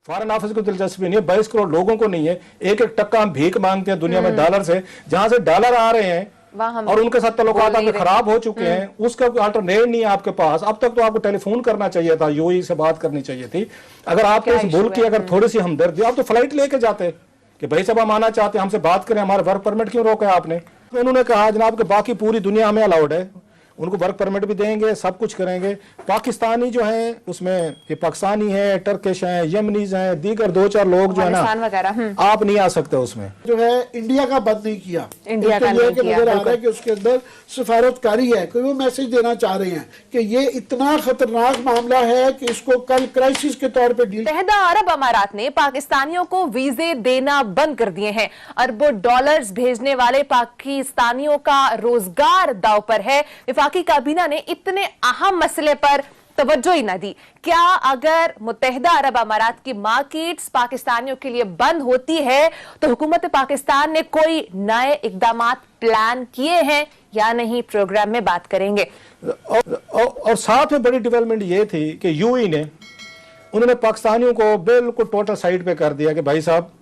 Foreign office को दिलचस्पी नहीं है, 22 करोड़ लोगों को नहीं है। एक एक टक्का हम भीख मांगते हैं दुनिया में डॉलर से, जहां से डॉलर आ रहे हैं और उनके साथ तल्लुकात आपके खराब हो चुके हैं, उसका कोई अल्टरनेट नहीं है आपके पास। अब तक तो आपको टेलीफोन करना चाहिए था, यूएई से बात करनी चाहिए थी। अगर आपके इस मुल्क की अगर थोड़ी सी हमदर्दी, आप तो फ्लाइट लेके जाते कि भाई साहब हम आना चाहते हैं, हमसे बात करें, हमारे वर्क परमिट क्यों रोका आपने? उन्होंने कहा जनाब कि बाकी पूरी दुनिया में अलाउड है, उनको वर्क परमिट भी देंगे, सब कुछ करेंगे। पाकिस्तानी जो हैं उसमें ये पाकिस्तानी है, टर्किश हैं, यमनीज हैं, दीगर दो चार लोग जो है ना, आप नहीं आ सकते उसमें। जो है इंडिया का बंद नहीं किया, इंडिया का नहीं किया, नजर आ रहा है कि उसके अंदर सफारतकारी है, कोई वो मैसेज देना चाह रहे हैं कि ये इतना खतरनाक मामला है कि इसको कल क्राइसिस के तौर पे डील। मुत्तहिदा अरब अमारात ने पाकिस्तानियों को वीजे देना बंद कर दिए हैं। अरबों डॉलर्स भेजने वाले पाकिस्तानियों का रोजगार दांव पर है। वफाकी काबीना ने इतने अहम मसले पर तवज्जो ही न दी। क्या अगर मुत्तहिदा अरब अमारात की मार्केट्स पाकिस्तानियों के लिए बंद होती है तो हुकूमत पाकिस्तान ने कोई नए इकदामात प्लान किए हैं या नहीं? प्रोग्राम में बात करेंगे। और साथ में बड़ी डेवलपमेंट ये थी कि यूएई ने उन्होंने पाकिस्तानियों को बिल्कुल टोटल साइड पे कर दिया कि भाई साहब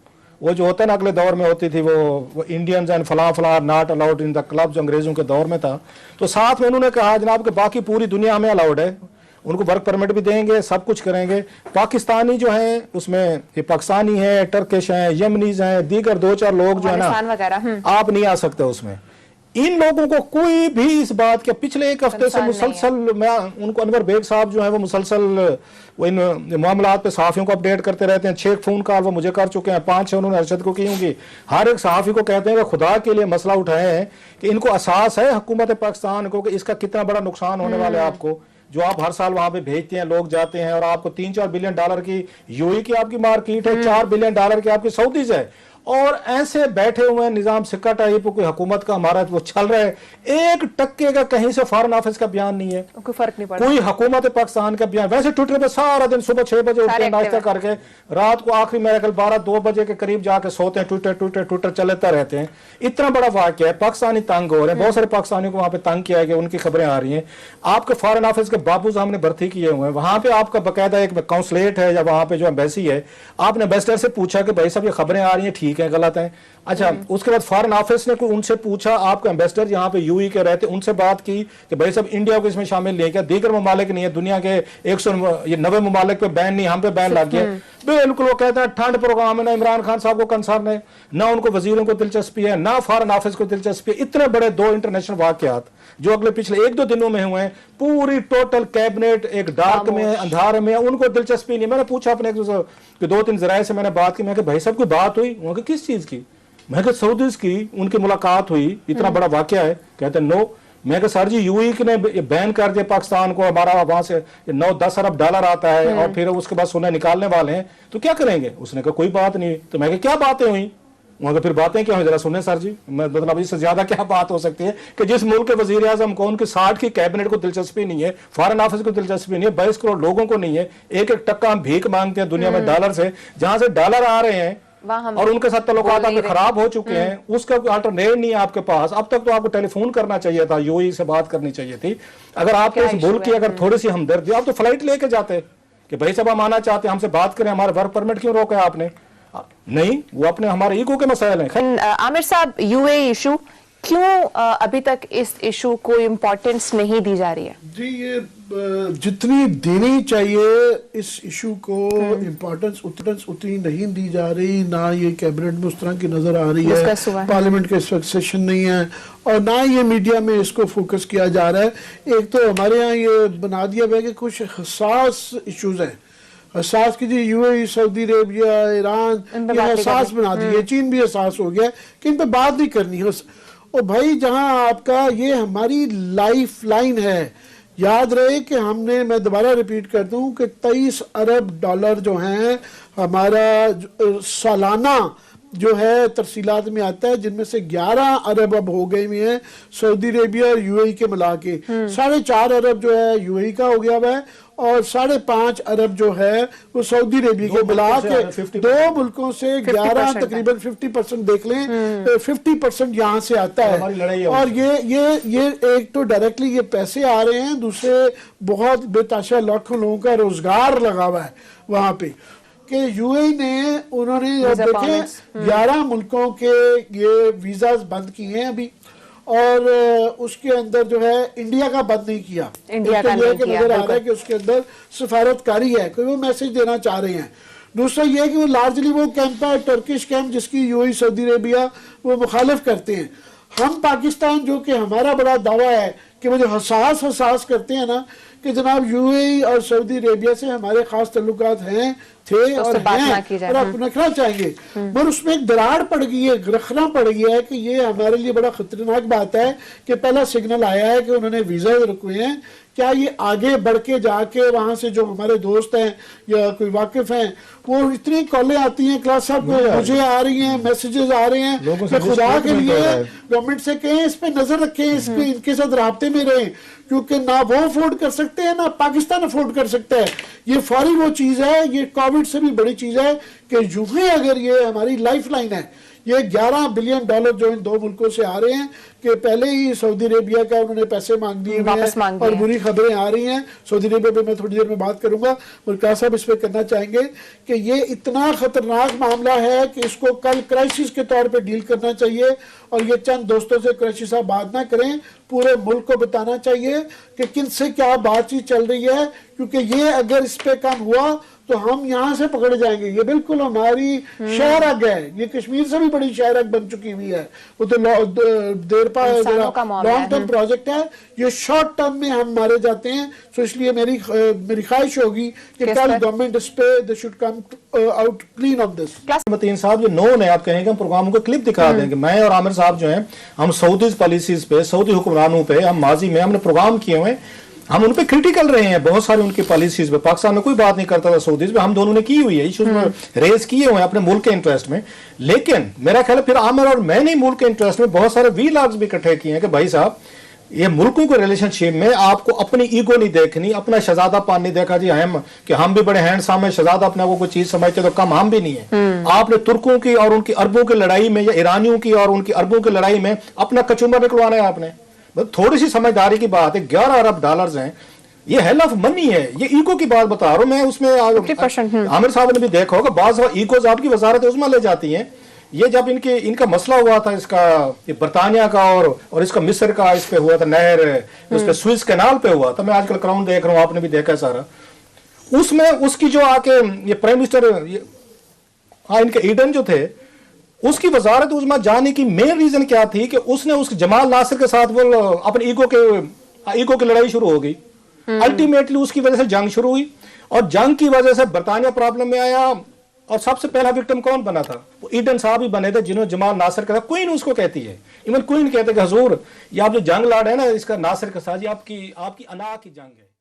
वो जो होता है ना, अगले दौर में होती थी वो इंडियंस एंड फला not allowed in the club, जो अंग्रेजों के दौर में था। तो साथ में उन्होंने कहा जनाब कि बाकी पूरी दुनिया में अलाउड है, उनको वर्क परमिट भी देंगे, सब कुछ करेंगे। पाकिस्तानी जो हैं उसमें ये पाकिस्तानी है, टर्किश हैं, यमनीज हैं, दीगर दो चार लोग जो है ना, आप नहीं आ सकते उसमें। इन लोगों को कोई भी इस बात के पिछले एक हफ्ते से मुसलसल, मैं उनको अनवर बेग साहब जो है वो मुसलसल वो इन मामलात पे सहाफ़ियों को अपडेट करते रहते हैं। 6 फोन कॉल वो मुझे कर चुके हैं, 5 उन्होंने अरशद को की होंगी। हर एक सहाफ़ी को कहते हैं कि खुदा के लिए मसला उठाए हैं कि इनको एहसास है हुकूमत पाकिस्तान को कि इसका कितना बड़ा नुकसान होने वाला है आपको, जो आप हर साल वहां पे भेजते हैं, लोग जाते हैं और आपको 3-4 बिलियन डॉलर की यूएई की आपकी मार्केट है, 4 बिलियन डॉलर की आपकी सऊदीज है, और ऐसे बैठे हुए निजाम सिक्का टाइप कोई हुकूमत का हमारा वो चल रहा है। 1 टक्के का कहीं से फॉरेन ऑफिस का बयान नहीं है, कोई फर्क नहीं पड़ता, कोई हुकूमत पाकिस्तान का बयान। वैसे ट्विटर पे सारा दिन सुबह 6 बजे उठते नाश्ता करके रात को आखिरी मेरे ख्याल 12-2 बजे के करीब जाके सोते हैं, ट्विटर चलते रहते हैं। इतना बड़ा वाक़या है, पाकिस्तानी तंग हो रहे हैं, बहुत सारे पाकिस्तानियों को वहां पे तंग किया गया, उनकी खबरें आ रही हैं। आपके फॉरेन ऑफिस के बाबू साहब ने भर्ती किए हुए हैं, वहां पे आपका बाकायदा एक काउंसलेट है या वहां पे जो एम्बेसी है, आपने एम्बेसडर से पूछा कि भाई साहब ये खबरें आ रही हैं, ठीक है गलत है? अच्छा, उसके बाद फॉरेन ऑफिस ने उनसे पूछा, आपके एम्बेसडर यहाँ पे यूएई के रहते, उनसे बात की कि भाई साहब इंडिया को इसमें शामिल नहीं है क्या? दीगर ममालिक नहीं है, दुनिया के 190 ममालिक पे बैन नहीं, हम पे बैन लग गया। बिल्कुल वो कहते हैं ठंड प्रोग्राम है, ना इमरान खान साहब को कंसर्न है, ना उनको वजीरों को दिलचस्पी है, ना फॉरेन ऑफिस को दिलचस्पी है। इतने बड़े 2 इंटरनेशनल वाकयात जो अगले पिछले 1-2 दिनों में हुए हैं, पूरी टोटल कैबिनेट एक डार्क में, अंधारे में, उनको दिलचस्पी नहीं। मैंने पूछा अपने 2-3 जराये से मैंने बात की, मैं भाई साहब की बात हुई? उन्होंने किस चीज की? मैं कहा सऊदीज की उनकी मुलाकात हुई, इतना बड़ा वाकया है? कहते नो। मैं कहा सर जी यूएई ने बैन कर दिया पाकिस्तान को, हमारा वहां से 9-10 अरब डॉलर आता है और फिर उसके बाद सोना निकालने वाले हैं, तो क्या करेंगे? उसने कहा कोई बात नहीं। तो मैं कहा क्या बातें हुई? वहां फिर बातें क्या हुई जरा सुने सर जी। मतलब इससे ज्यादा क्या बात हो सकती है कि जिस मुल्क के वजीर आजम को उनकी 60 की कैबिनेट को दिलचस्पी नहीं है, फॉरेन ऑफिस को दिलचस्पी नहीं है, 22 करोड़ लोगों को नहीं है, एक एक टक्का हम भीख मांगते हैं दुनिया में डॉलर से, जहां से डॉलर आ रहे हैं और उनके साथ तल्लुकात आपके खराब हो चुके हैं, उसका कोई अल्टरनेट नहीं है आपके पास। अब तक तो आपको टेलीफोन करना चाहिए था, यूएई से बात करनी चाहिए थी। अगर आपके इस मुल्क की अगर थोड़ी सी हमदर्दी, आप तो फ्लाइट लेके जाते कि भाई साहब हम आना चाहते हैं, हमसे बात करें, हमारे वर्क परमिट क्यों रोका है आपने? नहीं, वो अपने हमारे ईगो के मसाइल हैं। आमिर साहब, यूएई इशू क्यों अभी तक इस इशू को इम्पोर्टेंस नहीं दी जा रही है? जी, ये जितनी देनी चाहिए इस इशू को इम्पोर्टेंस उतनी नहीं दी जा रही। ना ये कैबिनेट में उस तरह की नजर आ रही है, पार्लियामेंट का इस वक्त सेशन नहीं है, और ना ये मीडिया में इसको फोकस किया जा रहा है। एक तो हमारे यहाँ ये बना दिया गया कि कुछ हसास इशूज हैं, हसास कीजिए, यूएई, सऊदी अरेबिया, ईरान, ये हसास बना दिए, चीन भी हसास हो गया कि इन पर बात नहीं करनी है। और भाई जहां आपका ये हमारी लाइफ लाइन है, याद रहे कि हमने, मैं दोबारा रिपीट कर दूं कि 23 अरब डॉलर जो हैं हमारा सालाना जो है तरसीलात में आता है, जिनमें से 11 अरब अब हो गए हुए हैं सऊदी अरेबिया और यूएई के मिला के। 4.5 अरब जो है यूएई का हो गया हुआ है और 5.5 अरब जो है वो सऊदी अरेबिया के मिला के 2 मुल्कों से 11 तकरीबन 50% देख लें, 50% यहाँ से आता है। और ये एक तो डायरेक्टली ये पैसे आ रहे हैं, दूसरे बहुत बेताशा लाखों लोगों का रोजगार लगा हुआ है वहाँ पे। کہ UAE نے انہوں نے دیکھیں 11 ملکوں کے یہ ویزاز بند کیے ہیں ابھی، اور اس کے اندر جو ہے انڈیا کا بند نہیں کیا. انڈیا کا یہ نہیں کہ کیا، نظر آ رہا ہے کہ اس کے اندر سفارتکاری ہے، کوئی وہ میسج دینا چاہ رہے ہیں. دوسرا یہ ہے کہ وہ لارجلی وہ کیمپ ہے ٹرکش کیمپ جس کی UAE سعودی عربیہ وہ مخالف کرتے ہیں. ہم پاکستان جو کہ ہمارا بڑا دعویٰ ہے کہ وہ جو حساس کرتے ہیں نا کہ جناب UAE اور سعودی عربیہ سے ہمارے خاص تعلقات ہیں، تھے اور ہیں اور آپ رکھنا چاہیں گے، مگر اس میں ایک دراڑ پڑ گئی ہے، رکھنا پڑ گیا ہے کہ یہ ہمارے لیے بڑا خطرناک بات ہے کہ پہلا سگنل آیا ہے کہ انہوں نے ویزا رکھے ہیں. کیا یہ آگے بڑھ کے جا کے وہاں سے جو ہمارے دوست ہیں یا کوئی واقف ہیں وہ اتنی کالیں آتی ہیں کلاس صاحب مجھے آ رہی ہیں، میسیجز آ رہے ہیں کہ خدا کے لیے گورنمنٹ سے کہیں اس پہ نظر رکھیں، اس پہ ان کے ساتھ رابطے میں رہیں، کیونکہ نہ وہ افورڈ کر سکتے ہیں نہ پاکستان افورڈ کر سکتا ہے. یہ فوری وہ چیز ہے، یہ کووڈ سے بھی بڑی چیز ہے کہ یوں ہی اگر یہ ہماری لائف لائن ہے، یہ $11 بلین جو ان 2 ملکوں سے آ رہے ہیں کہ پہلے ہی سعودی عربیہ کا انہوں نے پیسے مانگ دیے ہیں اور بری خبریں آ رہی ہیں. سعودی عربیہ پہ میں تھوڑی دیر میں بات کروں گا، مرکز صاحب اس پہ کرنا چاہیں گے کہ یہ اتنا خطرناک معاملہ ہے کہ اس کو کل کرائسس کے طور پہ ڈیل کرنا چاہیے، اور یہ چند دوستوں سے قریشی صاحب بات نہ کریں، پورے ملک کو بتانا چاہیے کہ کن سے کیا بات چیت چل رہی ہے، کیونکہ یہ اگر اس پہ کام ہوا تو ہم یہاں سے پکڑ جائیں گے. یہ بالکل ہماری شہر اگ ہے، یہ کشمیر سے بھی بڑی شہر اگ بن چکی ہوئی ہے. وہ تو دیر پا لانگ ٹرم پروجیکٹ ہے، یہ شارٹ ٹرم میں ہم مارے جاتے ہیں. سو اس لیے میری خواہش ہوگی کہ کل گورنمنٹ اس پہ they should come out clean on this. متین صاحب جو نون ہے، آپ کہیں گے ہم پروگرام کو کلپ دکھا دیں گے. میں اور عامر صاحب جو ہیں ہم سعودی پالیسیز پہ، سعودی حکمرانوں پہ ہم ماضی میں ہم نے پروگرام کیے ہوئے، ہم ان پہ کریٹیکل رہے ہیں بہت ساری ان کی پالیسیز پہ. پاکستان میں کوئی بات نہیں کرتا تھا سعودیز پہ، ہم دونوں نے کی ہوئی ہے، ایشوز میں ریز کیے ہوئے ہیں اپنے ملک کے انٹرسٹ میں. لیکن میرا خیال ہے پھر عامر اور میں نے ملک کے انٹرسٹ میں بہت سارے ویلاگز بھی اکٹھے کیے ہیں کہ بھائی صاحب یہ ملکوں کے ریلیشن شپ میں آپ کو اپنی ایگو نہیں دیکھنی، اپنا شہزادہ پان نہیں دیکھا جی کہ ہم بھی بڑے ہینڈسم ہیں، شہزادہ اپنے کو کوئی چیز سمجھتے تو کم ہم بھی نہیں ہیں. آپ نے ترکوں کی اور ان کی عربوں کی لڑائی میں یا ایرانیوں کی اور ان کی عربوں کی لڑائی میں اپنا کچمبر نکلوانا ہے. آپ نے تھوڑی سی سمجھداری کی بات ہے. $11 ارب ہیں، یہ ہیل آف منی ہے. یہ ایگو کی بات بتا رہا ہوں میں. اس میں عامر صاحب نے بھی دیکھا ہوگا بعض ایگوز آپ کی وزارت عظمیٰ لے جاتی ہیں. یہ جب ان کا مسئلہ ہوا تھا اس کا برطانیہ کا اور اس کا مصر کا اس پہ ہوا تھا نہر، اس پہ سوئس کینال پہ ہوا تھا. میں آج کل کراؤن دیکھ رہا ہوں، آپ نے بھی دیکھا سارا. اس میں اس کی جو آ کے یہ پرائم منسٹر ان کے ایڈن جو تھے، اس کی وزارت عظمیٰ جانے کی مین ریزن کیا تھی کہ اس نے اس جمال ناصر کے ساتھ وہ اپنے ایگو کی لڑائی شروع ہو گئی. الٹیمیٹلی اس کی وجہ سے جنگ شروع ہوئی، اور جنگ کی وجہ سے برطانیہ پرابلم میں آیا. اور سب سے پہلا وکٹم کون بنا تھا؟ وہ ایڈن صاحب ہی بنے تھے، جنہوں جمال ناصر کا کوئن اس کو کہتی ہے. ایون کوئن کہتے کہ حضور یہ آپ جو جنگ لڑ ہے نا اس کا ناصر کے ساتھ، یہ آپ کی انا کی جنگ ہے.